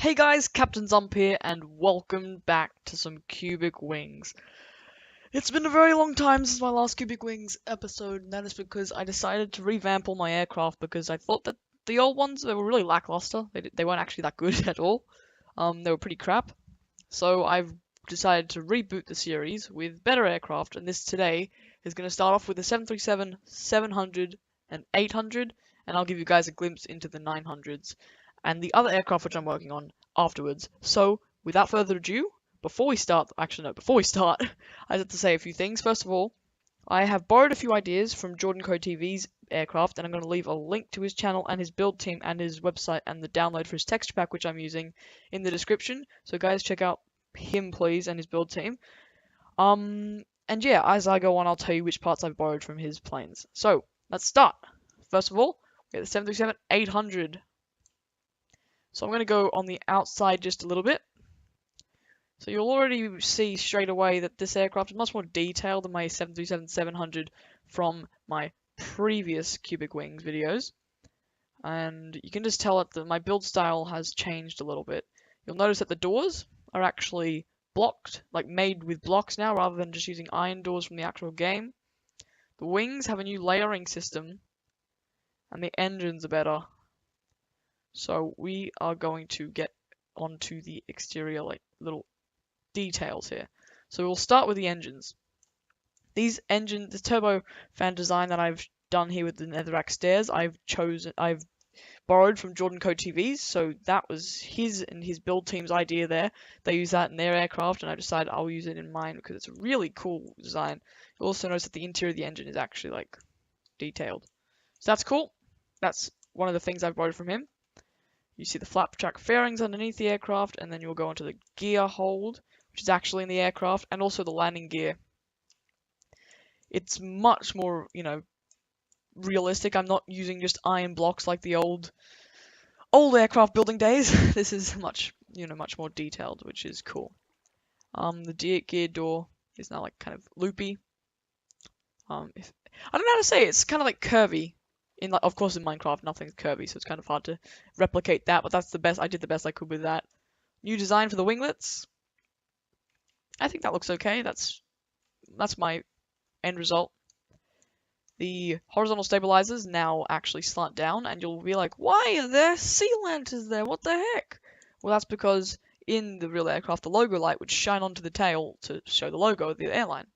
Hey guys, Captain Zump here, and welcome back to some Cubic Wings. It's been a very long time since my last Cubic Wings episode, and that is because I decided to revamp all my aircraft because I thought that the old ones, they were really lackluster. They weren't actually that good at all. They were pretty crap. So I've decided to reboot the series with better aircraft, and this today is going to start off with the 737, 700, and 800, and I'll give you guys a glimpse into the 900s and the other aircraft which I'm working on afterwards. So, without further ado, before we start, I have to say a few things. First of all, I have borrowed a few ideas from Jordan Co TV's aircraft, and I'm going to leave a link to his channel and his build team and his website and the download for his texture pack, which I'm using, in the description. So guys, check out him please and his build team. And yeah, as I go on, I'll tell you which parts I've borrowed from his planes. So, let's start. First of all, we have the 737-800. So I'm going to go on the outside just a little bit. So you'll already see straight away that this aircraft is much more detailed than my 737-700 from my previous Cubic Wings videos. And you can just tell that my build style has changed a little bit. You'll notice that the doors are actually blocked, like made with blocks now, rather than just using iron doors from the actual game. The wings have a new layering system, and the engines are better. So we are going to get onto the exterior, like little details here. So we'll start with the engines. These engines, the turbofan design that I've done here with the netherrack stairs, I've borrowed from Jordan Co TV's, so that was his and his build team's idea there. They use that in their aircraft, and I decided I'll use it in mine because it's a really cool design. You'll also notice that the interior of the engine is actually like detailed. So that's cool. That's one of the things I've borrowed from him. You see the flap track fairings underneath the aircraft, and then you'll go into the gear hold, which is actually in the aircraft, and also the landing gear. It's much more, realistic. I'm not using just iron blocks like the old aircraft building days. This is much more detailed, which is cool. The gear door is now like kind of loopy. I don't know how to say it. It's kind of like curvy. Of course, in Minecraft, nothing's curvy, so it's kind of hard to replicate that, but that's the best. I did the best I could with that. New design for the winglets. I think that looks okay. That's my end result. The horizontal stabilizers now actually slant down, and you'll be like, why are there sea lanterns there? What the heck? Well, that's because in the real aircraft, the logo light would shine onto the tail to show the logo of the airline.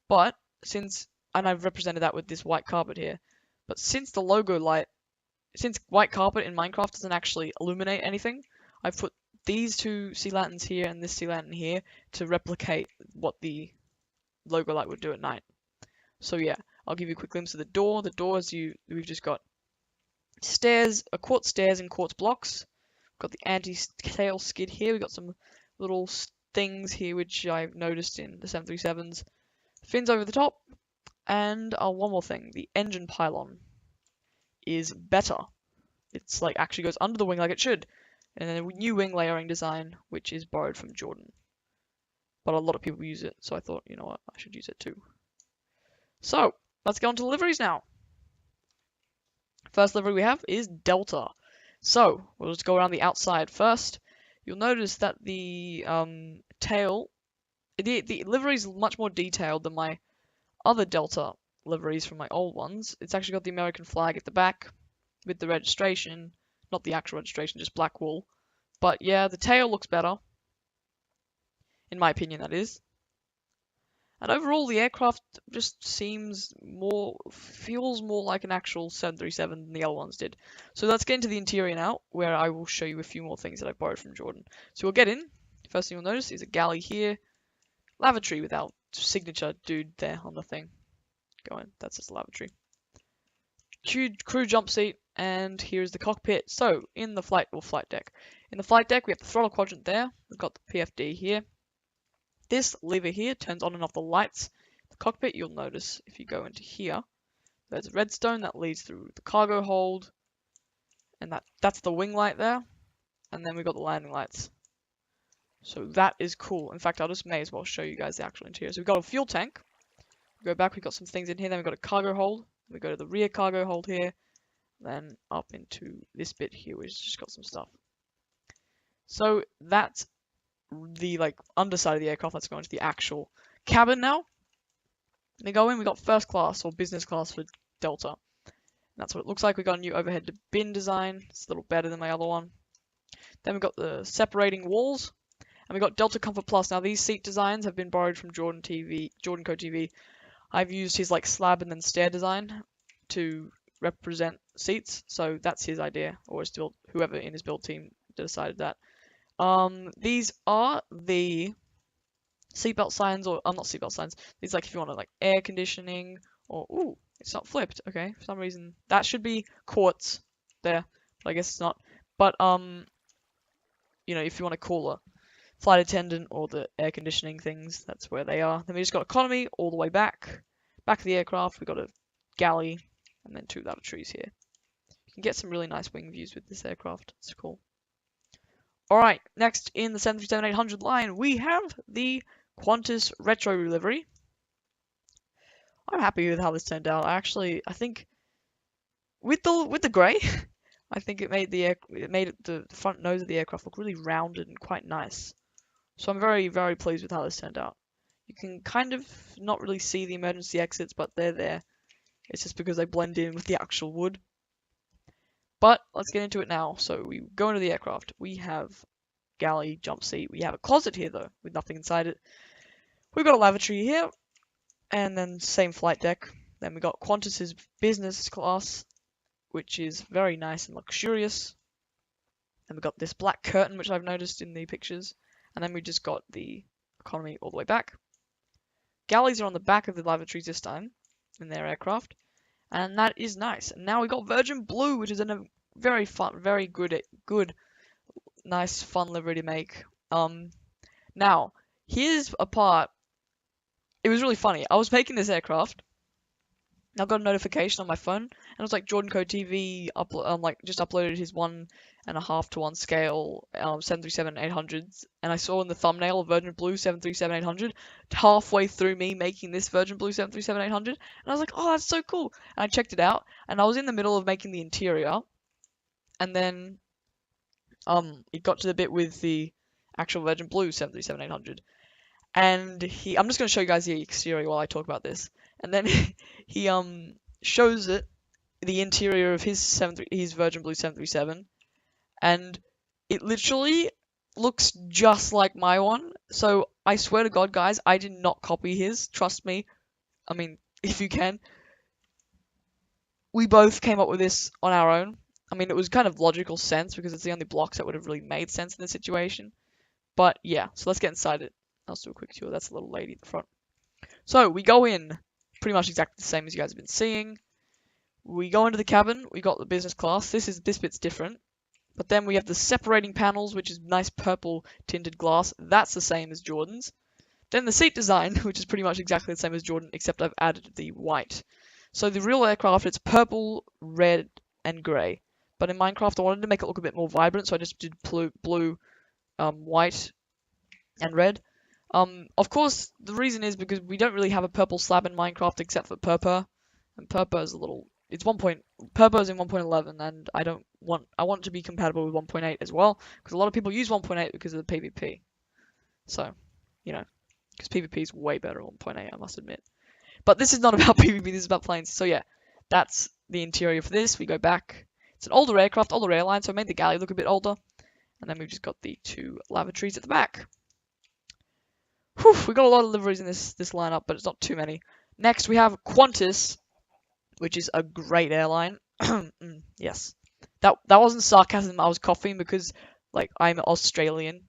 But and I've represented that with this white carpet here, but since white carpet in Minecraft doesn't actually illuminate anything, I've put these two sea lanterns here and this sea lantern here to replicate what the logo light would do at night. So yeah, I'll give you a quick glimpse of the door. The doors, we've just got stairs, quartz stairs and quartz blocks. We've got the anti-tail skid here. We've got some little things here which I've noticed in the 737s. Fins over the top. And one more thing, the engine pylon is better. It's like actually goes under the wing like it should. And then a new wing layering design, which is borrowed from Jordan. But a lot of people use it, so I thought, you know what, I should use it too. So, let's go on to the liveries now. First livery we have is Delta. So, we'll just go around the outside first. You'll notice that the tail, the livery is much more detailed than my other Delta liveries from my old ones. It's actually got the American flag at the back with the registration, not the actual registration, just black wool. But yeah, the tail looks better, in my opinion, that is. And overall, the aircraft just feels more like an actual 737 than the other ones did. So let's get into the interior now, where I will show you a few more things that I borrowed from Jordan. So we'll get in. First thing you'll notice is a galley here, lavatory with our signature dude there on the thing. Go in, that's just a lavatory. Crew jump seat, and here's the cockpit. So in the flight deck. In the flight deck, we have the throttle quadrant there. We've got the PFD here. This lever here turns on and off the lights. The cockpit, you'll notice if you go into here, there's a redstone that leads through the cargo hold, and that's the wing light there. And then we've got the landing lights. So that is cool. In fact, may as well show you guys the actual interior. So we've got a fuel tank. We go back, we've got some things in here. Then we've got a cargo hold. We go to the rear cargo hold here. Then up into this bit here, which just got some stuff. So that's the like underside of the aircraft. Let's go into the actual cabin now. We go in, we got first class or business class for Delta. That's what it looks like. We got a new overhead bin design. It's a little better than my other one. Then we got the separating walls, and we got Delta Comfort Plus. Now these seat designs have been borrowed from Jordan Co TV. I've used his like slab and then stair design to represent seats, so that's his idea, or still whoever in his build team decided that. These are the seatbelt signs, or not seatbelt signs. These like if you want to like air conditioning, or ooh, it's not flipped. Okay, for some reason that should be quartz there, but I guess it's not. But you know, if you want a cooler flight attendant or the air conditioning things, that's where they are. Then we just got economy all the way back of the aircraft. We got a galley and then 2 lavatories here. You can get some really nice wing views with this aircraft. It's cool. Alright, next in the 737-800 line, we have the Qantas Retro livery. I'm happy with how this turned out. I think with the grey, I think it made the front nose of the aircraft look really rounded and quite nice. So I'm very, very pleased with how this turned out. You can kind of not really see the emergency exits, but they're there. It's just because they blend in with the actual wood. But let's get into it now. So we go into the aircraft. We have galley, jump seat. We have a closet here though, with nothing inside it. We've got a lavatory here, and then same flight deck. Then we got Qantas's business class, which is very nice and luxurious. And we got this black curtain, which I've noticed in the pictures. And then we just got the economy all the way back. Galleys are on the back of the lavatories this time, in their aircraft. And that is nice. And now we got Virgin Blue, which is a very fun, very good, nice, fun livery to make. Now, here's a part. It was really funny. I was making this aircraft. I got a notification on my phone, and it was like Jordan Co TV just uploaded his 1.5 to 1 scale 737-800s, and I saw in the thumbnail a Virgin Blue 737-800 halfway through me making this Virgin Blue 737-800, and I was like, oh, that's so cool. And I checked it out, and I was in the middle of making the interior, and then it got to the bit with the actual Virgin Blue 737-800. And I'm just going to show you guys the exterior while I talk about this. And then he shows the interior of his Virgin Blue 737, and it literally looks just like my one. So I swear to God, guys, I did not copy his. Trust me. I mean, if you can. We both came up with this on our own. I mean, it was kind of logical sense because it's the only blocks that would have really made sense in this situation. But yeah, so let's get inside it. I'll do a quick tour. That's a little lady at the front. So we go in, pretty much exactly the same as you guys have been seeing. We go into the cabin. We got the business class. This bit's different. But then we have the separating panels, which is nice purple tinted glass. That's the same as Jordan's. Then the seat design, which is pretty much exactly the same as Jordan, except I've added the white. So the real aircraft, it's purple, red, and grey. But in Minecraft, I wanted to make it look a bit more vibrant, so I just did blue, white, and red. Of course, the reason is because we don't really have a purple slab in Minecraft except for Purpur, and Purpur is Purpur is in 1.11, and I want it to be compatible with 1.8 as well, because a lot of people use 1.8 because of the PvP. So, you know, because PvP is way better on 1.8, I must admit. But this is not about PvP, this is about planes. So yeah, that's the interior for this. We go back. It's an older aircraft, older airline, so I made the galley look a bit older. And then we've just got the 2 lavatories at the back. Whew, we got a lot of liveries in this lineup, but it's not too many. Next, we have Qantas, which is a great airline. Yes. That wasn't sarcasm, I was coughing because, like, I'm Australian.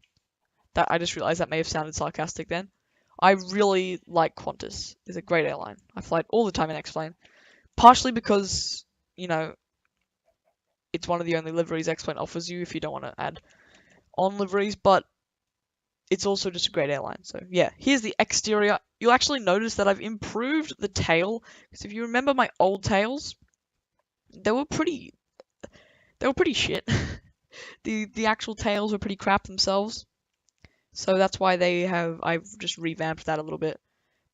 That I just realized that may have sounded sarcastic then. I really like Qantas. It's a great airline. I fly it all the time in X-Plane. Partially because, you know, it's one of the only liveries X-Plane offers you if you don't want to add on liveries, but it's also just a great airline. So yeah, here's the exterior. You'll actually notice that I've improved the tail, because if you remember my old tails, they were pretty shit. The actual tails were pretty crap themselves. So that's why I've just revamped that a little bit.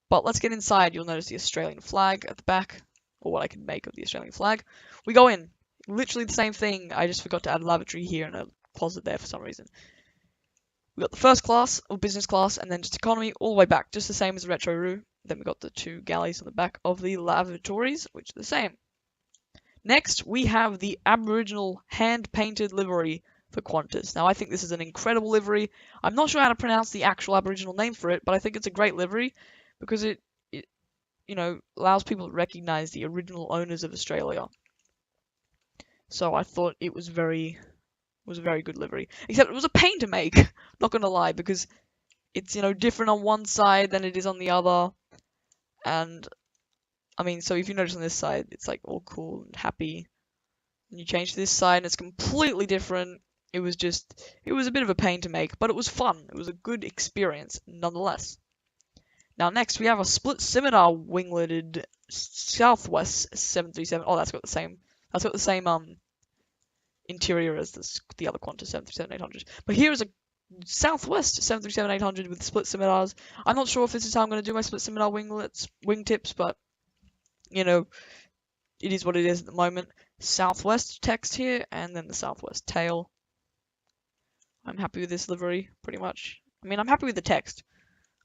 But let's get inside. You'll notice the Australian flag at the back, or what I can make of the Australian flag. We go in. Literally the same thing. I just forgot to add a lavatory here and a closet there for some reason. We got the first class, or business class, and then just economy all the way back, just the same as the Retro Roo. Then we got the 2 galleys on the back of the lavatories, which are the same. Next, we have the Aboriginal hand-painted livery for Qantas. Now, I think this is an incredible livery. I'm not sure how to pronounce the actual Aboriginal name for it, but I think it's a great livery because it allows people to recognize the original owners of Australia. So I thought it was a very good livery. Except it was a pain to make, not gonna lie, because it's, different on one side than it is on the other. And, I mean, so if you notice on this side, it's like all cool and happy. And you change to this side and it's completely different. It was a bit of a pain to make, but it was fun. It was a good experience, nonetheless. Now next we have a split scimitar wingleted Southwest 737. Oh, that's got the same interior as the other Qantas 737-800. But here is a Southwest 737-800 with split scimitars. I'm not sure if this is how I'm going to do my split scimitar wingtips, but it is what it is at the moment. Southwest text here, and then the Southwest tail. I'm happy with this livery, pretty much. I mean, I'm happy with the text.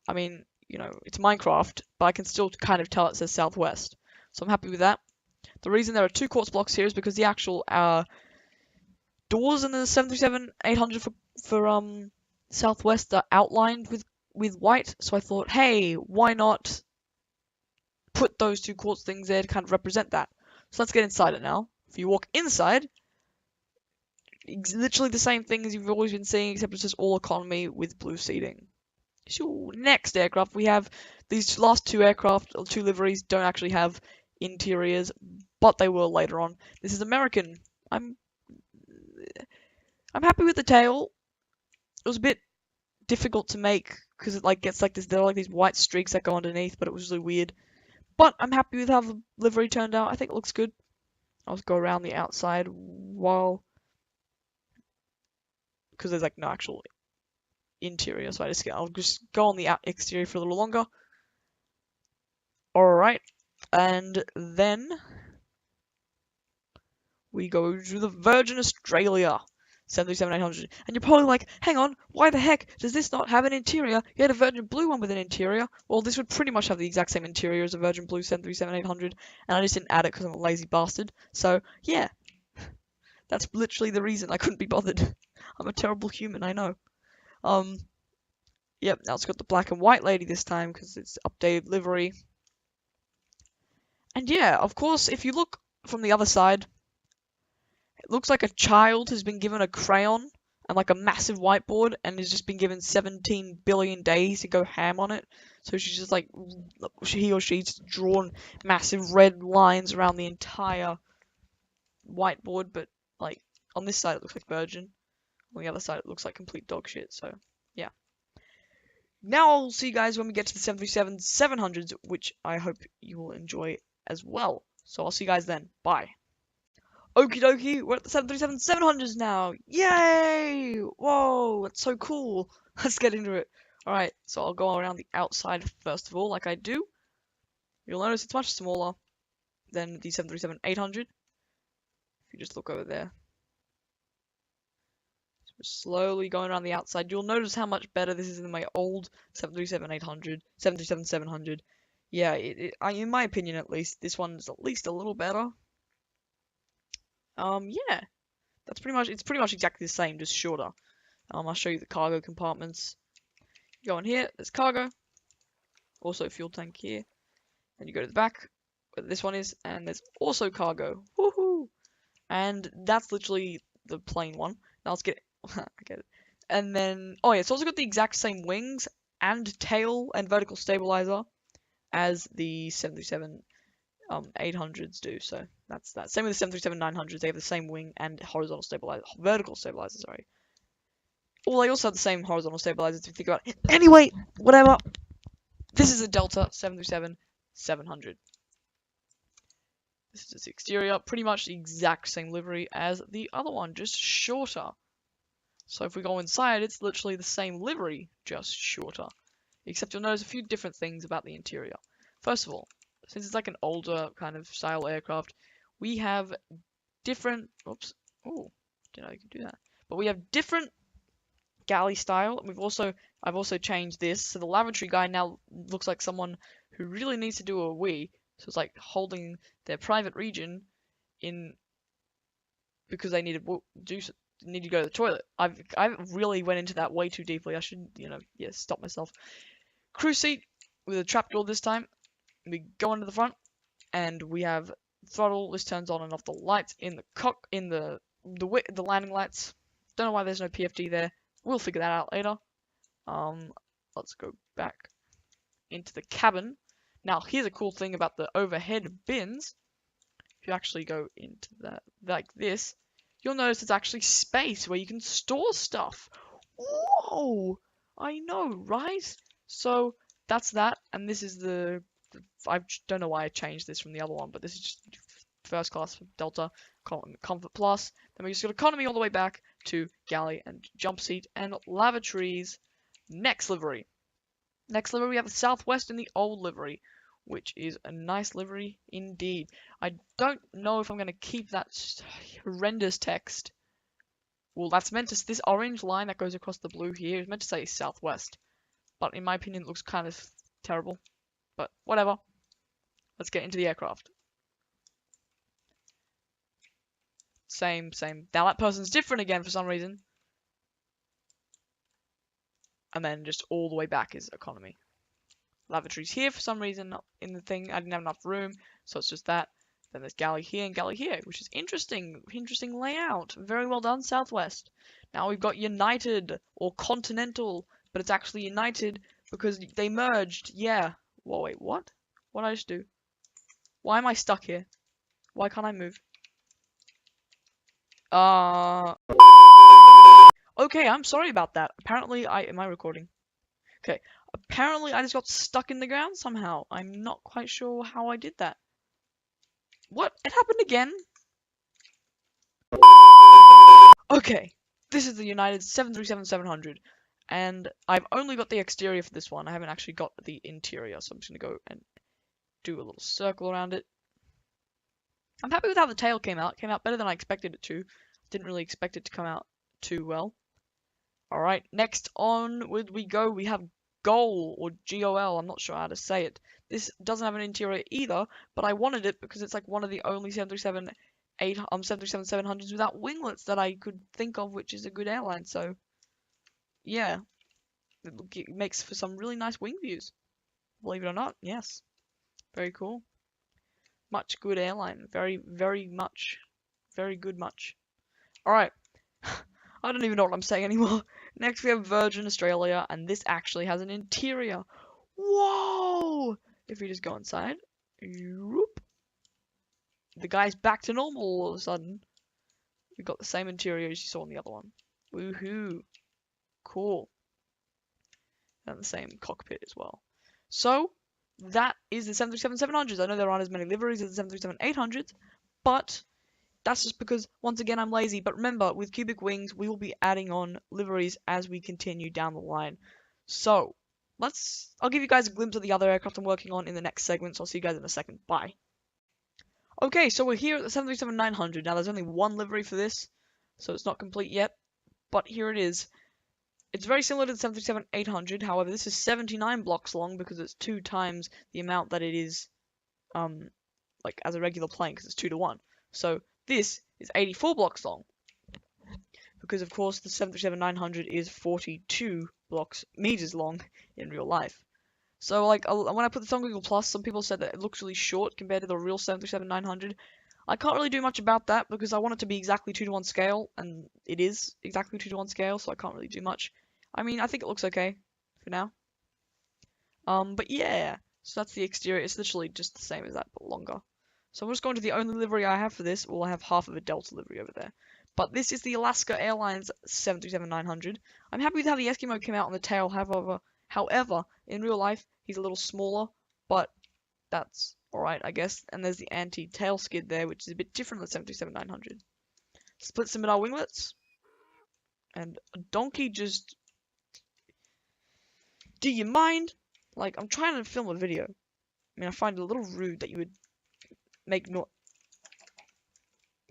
I mean, it's Minecraft, but I can still kind of tell it says Southwest. So I'm happy with that. The reason there are 2 quartz blocks here is because the actual doors in the 737-800 for Southwest are outlined with white. So I thought, hey, why not put those 2 quartz things there to kind of represent that? So let's get inside it now. If you walk inside, it's literally the same thing as you've always been seeing, except it's just all economy with blue seating. So next aircraft, we have these last 2 aircraft, or 2 liveries, don't actually have interiors, but they will later on. This is American. I'm happy with the tail. It was a bit difficult to make because it gets like this. There are like these white streaks that go underneath, but it was really weird. But I'm happy with how the livery turned out. I think it looks good. I'll just go around the outside because there's no actual interior, so I'll just go on the exterior for a little longer. Alright, and then we go to the Virgin Australia 737-800. And you're probably like, hang on, why the heck does this not have an interior? You had a Virgin Blue one with an interior. Well, this would pretty much have the exact same interior as a Virgin Blue 737-800, and I just didn't add it because I'm a lazy bastard. So, yeah. That's literally the reason I couldn't be bothered. I'm a terrible human, I know. Yep, now it's got the black and white lady this time because it's updated livery. And yeah, of course, if you look from the other side, it looks like a child has been given a crayon and a massive whiteboard and has just been given 17 billion days to go ham on it. So she's just he or she's drawn massive red lines around the entire whiteboard, but on this side it looks like Virgin. On the other side it looks like complete dog shit, so yeah. Now I'll see you guys when we get to the 737-700s, which I hope you will enjoy as well. So I'll see you guys then. Bye. Okie dokie, we're at the 737-700s now. Yay! Whoa, that's so cool. Let's get into it. Alright, so I'll go around the outside first of all, like I do. You'll notice it's much smaller than the 737-800. If you just look over there. So we're slowly going around the outside. You'll notice how much better this is than my old 737-800, 737-700. Yeah, in my opinion at least, this one's at least a little better. Yeah, it's pretty much exactly the same, just shorter. I'll show you the cargo compartments. You go in here, there's cargo, also fuel tank here, and you go to the back, where this one is, and there's also cargo. Woohoo! And that's literally the plain one. Now let's get it. I get it. And then, oh yeah, it's also got the exact same wings and tail and vertical stabilizer as the 737 800s do, so that's that. Same with the 737-900s, they have the same wing and vertical stabilizer, sorry. Well, they also have the same horizontal stabilizers if you think about it. Anyway, whatever. This is a Delta 737-700. This is its exterior, pretty much the exact same livery as the other one, just shorter. So if we go inside, it's literally the same livery, just shorter. Except you'll notice a few different things about the interior. First of all, since it's an older kind of style aircraft, we have different, oops, oh, didn't know you could do that. But we have different galley style. I've also changed this, so the lavatory guy now looks like someone who really needs to do a wee. So it's like holding their private region in because they need to need to go to the toilet. I really went into that way too deeply. I should, yeah, stop myself. Crew seat with a trapdoor this time. We go into the front, and we have throttle. This turns on and off the lights in the landing lights. Don't know why there's no PFD there. We'll figure that out later. Let's go back into the cabin. Now, here's a cool thing about the overhead bins. If you actually go into that like this, you'll notice it's actually space where you can store stuff. Whoa! I know, right? So that's that, and this is I don't know why I changed this from the other one, but this is just first class for Delta, Comfort Plus. Then we just got economy all the way back to galley and jump seat and lavatories. Next livery. Next livery, we have the Southwest in the old livery, which is a nice livery indeed. I don't know if I'm going to keep that horrendous text. Well, that's meant to, this orange line that goes across the blue here is meant to say Southwest. But in my opinion, it looks kind of terrible. But whatever. Let's get into the aircraft. Same. Now that person's different again for some reason. And then just all the way back is economy. Lavatory's here for some reason, not in the thing. I didn't have enough room, so it's just that. Then there's galley here and galley here, which is interesting. Interesting layout. Very well done, Southwest. Now we've got United, or Continental, but it's actually United because they merged. Yeah. Whoa, wait, what? What did I just do? Why am I stuck here? Why can't I move? Okay, I'm sorry about that. Apparently, am I recording? Okay, apparently I just got stuck in the ground somehow. I'm not quite sure how I did that. What? It happened again? Okay, this is the United 737-700, and I've only got the exterior for this one. I haven't actually got the interior, so I'm just gonna go and do a little circle around it. I'm happy with how the tail came out. It came out better than I expected it to. Didn't really expect it to come out too well. Alright, next onward we go. We have GOL, or GOL, I'm not sure how to say it. This doesn't have an interior either, but I wanted it because it's like one of the only 737-700s without winglets that I could think of, which is a good airline, so yeah. It makes for some really nice wing views. Believe it or not, yes. Very cool. Much good airline. Very, very much. Very good much. Alright. I don't even know what I'm saying anymore. Next we have Virgin Australia, and this actually has an interior. Whoa! If we just go inside, whoop, the guy's back to normal all of a sudden. We've got the same interior as you saw in the other one. Woohoo! Cool. And the same cockpit as well. So, that is the 737-700s. I know there aren't as many liveries as the 737-800s, but that's just because, once again, I'm lazy. But remember, with Cubic Wings, we will be adding on liveries as we continue down the line. So, I'll give you guys a glimpse of the other aircraft I'm working on in the next segment, so I'll see you guys in a second. Bye. Okay, so we're here at the 737-900. Now, there's only one livery for this, so it's not complete yet. But here it is. It's very similar to the 737-800, however, this is 79 blocks long because it's 2 times the amount that it is, like, as a regular plane, because it's 2 to 1. So, this is 84 blocks long, because of course the 737-900 is 42 meters long in real life. So like when I put this on Google Plus, some people said that it looks really short compared to the real 737-900. I can't really do much about that because I want it to be exactly 2 to 1 scale, and it is exactly 2 to 1 scale, so I can't really do much. I mean, I think it looks okay for now. But yeah, so that's the exterior. It's literally just the same as that, but longer. So we're just going to the only livery I have for this. Well, I have half of a Delta livery over there. But this is the Alaska Airlines 737-900. I'm happy with how the Eskimo came out on the tail. However, in real life, he's a little smaller, but that's alright, I guess. And there's the anti-tail skid there, which is a bit different than the 737-900. Split scimitar winglets. And a donkey just... Do you mind? Like, I'm trying to film a video. I mean, I find it a little rude that you would make no...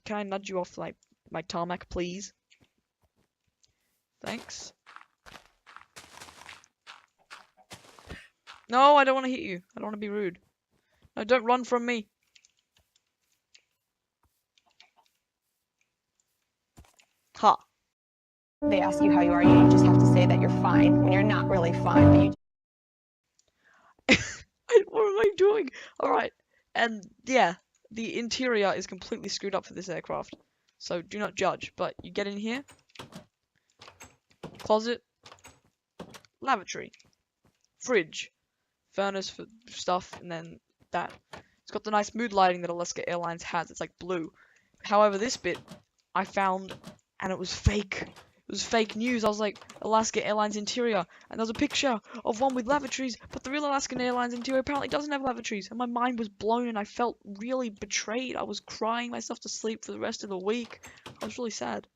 Can I nudge you off, like, my tarmac, please? Thanks. No, I don't want to hit you. I don't want to be rude. No, don't run from me. Ha. They ask you how you are, you just have to say that you're fine when you're not really fine, but you What am I doing? Alright. And yeah, the interior is completely screwed up for this aircraft. So do not judge. But you get in here. Closet. Lavatory. Fridge. Furnace for stuff. And then that. It's got the nice mood lighting that Alaska Airlines has. It's like blue. However, this bit I found, and it was fake. It was fake news. I was like, Alaska Airlines interior, and there was a picture of one with lavatories, but the real Alaskan Airlines interior apparently doesn't have lavatories, and my mind was blown, and I felt really betrayed. I was crying myself to sleep for the rest of the week. I was really sad.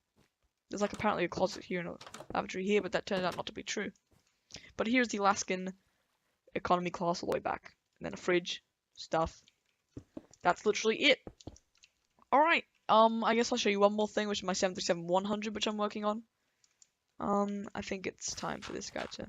There's like apparently a closet here and a lavatory here, but that turned out not to be true. But here's the Alaskan economy class all the way back, and then a fridge, stuff. That's literally it. Alright, I guess I'll show you one more thing, which is my 737-100, which I'm working on. I think it's time for this guy to...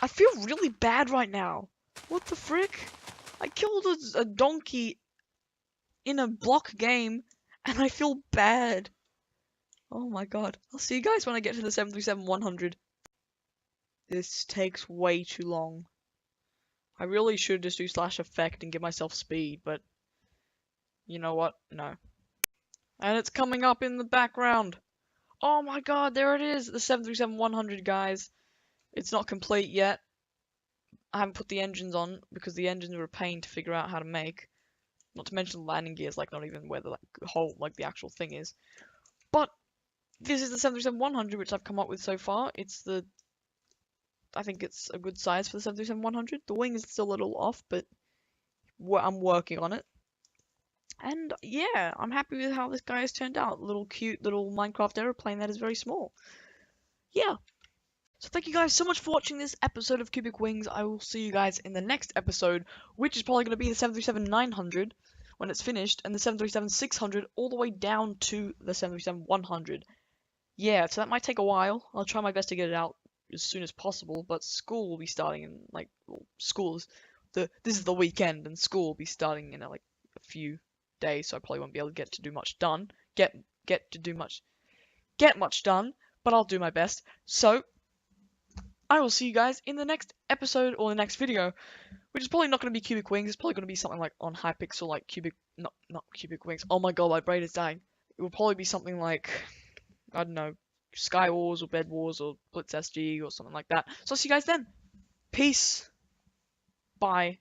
I feel really bad right now. What the frick? I killed a donkey in a block game, and I feel bad. Oh my god. I'll see you guys when I get to the 737-100. This takes way too long. I really should just do slash effect and give myself speed, but... You know what? No. And it's coming up in the background. Oh my god, there it is! The 737-100, guys. It's not complete yet. I haven't put the engines on because the engines were a pain to figure out how to make. Not to mention the landing gears, like not even where the whole, like the actual thing is. But this is the 737-100 which I've come up with so far. It's the, I think it's a good size for the 737-100. The wing is still a little off, but I'm working on it. And yeah, I'm happy with how this guy has turned out. Little cute little Minecraft aeroplane that is very small. Yeah. So thank you guys so much for watching this episode of Cubic Wings. I will see you guys in the next episode, which is probably going to be the 737-900 when it's finished, and the 737-600 all the way down to the 737-100. Yeah, so that might take a while. I'll try my best to get it out as soon as possible, but school will be starting in, like, well, this is the weekend, and school will be starting in, like, a few days, so I probably won't be able to get much done, get much done, but I'll do my best. So, I will see you guys in the next episode or the next video, which is probably not going to be Cubic Wings. It's probably going to be something like on Hypixel, like not Cubic Wings. Oh my god, my brain is dying. It will probably be something like, I don't know, Sky Wars or Bed Wars or Blitz SG or something like that. So I'll see you guys then. Peace. Bye.